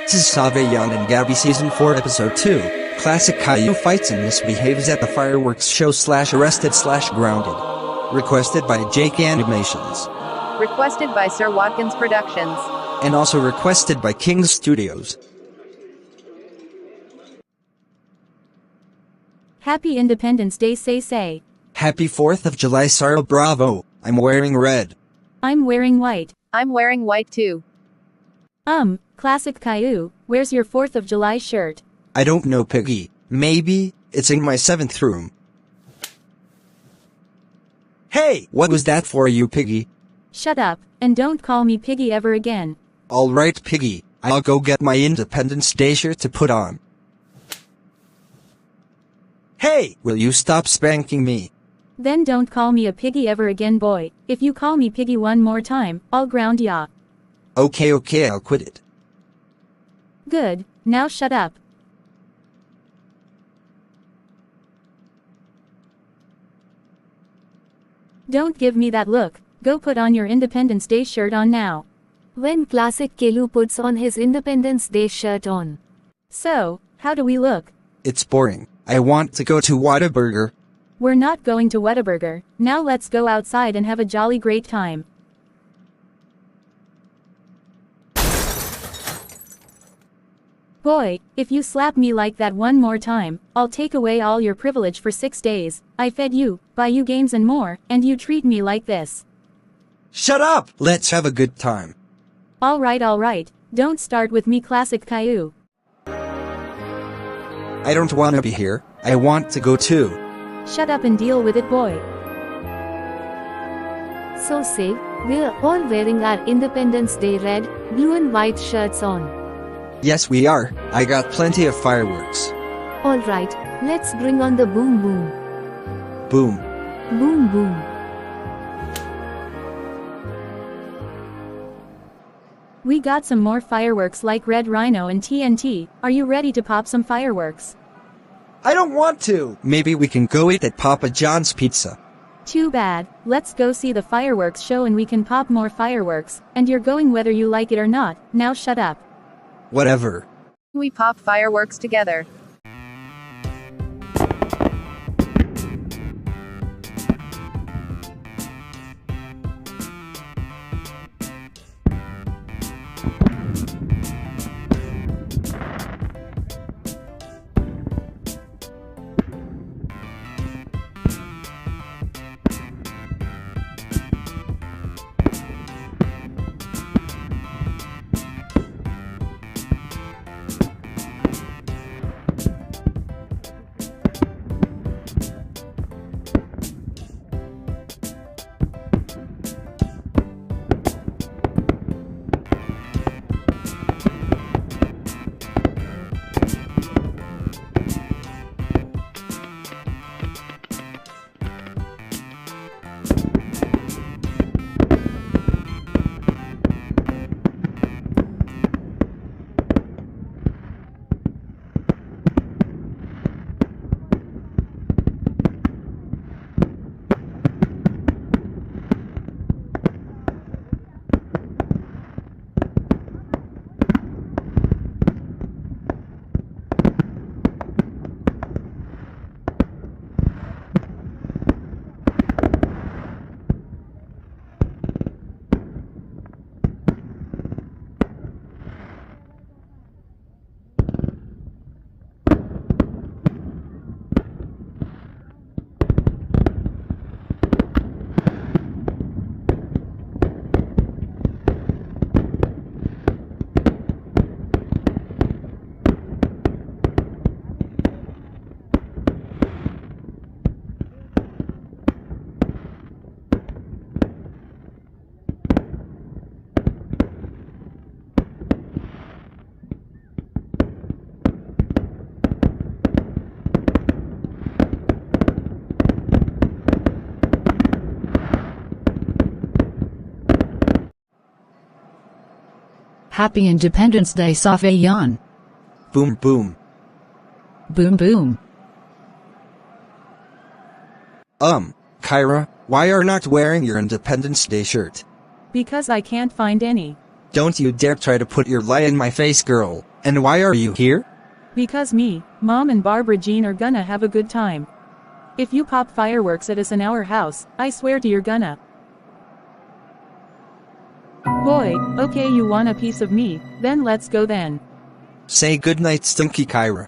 This is Saveion and Gabbie Season 4 Episode 2. Classic Caillou fights and misbehaves at the fireworks show /arrested/grounded. Requested by Jake Animations. Requested by Sir Watkins Productions. And also requested by King's Studios. Happy Independence Day say. Happy 4th of July Sarah bravo. I'm wearing red. I'm wearing white. I'm wearing white too. Classic Caillou, where's your 4th of July shirt? I don't know, Piggy. Maybe it's in my 7th room. Hey, what was that for you, Piggy? Shut up, and don't call me Piggy ever again. Alright, Piggy, I'll go get my Independence Day shirt to put on. Hey, will you stop spanking me? Then don't call me a piggy ever again, boy. If you call me piggy one more time, I'll ground ya. Okay, I'll quit it. Good, now shut up. Don't give me that look. Go put on your Independence Day shirt on now. When classic Caillou puts on his Independence Day shirt on. So, how do we look? It's boring. I want to go to Whataburger. We're not going to Whataburger. Now let's go outside and have a jolly great time. Boy, if you slap me like that one more time, I'll take away all your privilege for 6 days. I fed you, buy you games and more, and you treat me like this. Shut up! Let's have a good time. Alright. Don't start with me, classic Caillou. I don't wanna be here. I want to go too. Shut up and deal with it, boy. So say, we're all wearing our Independence Day red, blue and white shirts on. Yes, we are. I got plenty of fireworks. Alright, let's bring on the boom boom. Boom. Boom boom. We got some more fireworks like Red Rhino and TNT. Are you ready to pop some fireworks? I don't want to! Maybe we can go eat at Papa John's Pizza. Too bad. Let's go see the fireworks show and we can pop more fireworks, and you're going whether you like it or not. Now shut up. Whatever. We pop fireworks together. Happy Independence Day, Saveion. Boom boom. Boom boom. Kyra, why are not wearing your Independence Day shirt? Because I can't find any. Don't you dare try to put your lie in my face, girl. And why are you here? Because me, Mom and Barbara Jean are gonna have a good time. If you pop fireworks at us in our house, I swear to you're gonna. Boy, okay, you want a piece of me, then let's go then. Say goodnight, Stinky Kyra.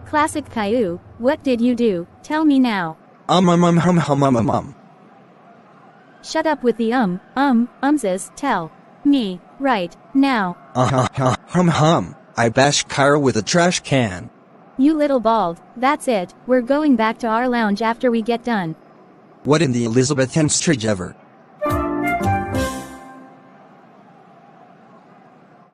Classic Caillou, what did you do? Tell me now. Shut up with the umses, tell me, right, now. I bashed Kyra with a trash can. You little bald, that's it, we're going back to our lounge after we get done. What in the Elizabethan stridge ever?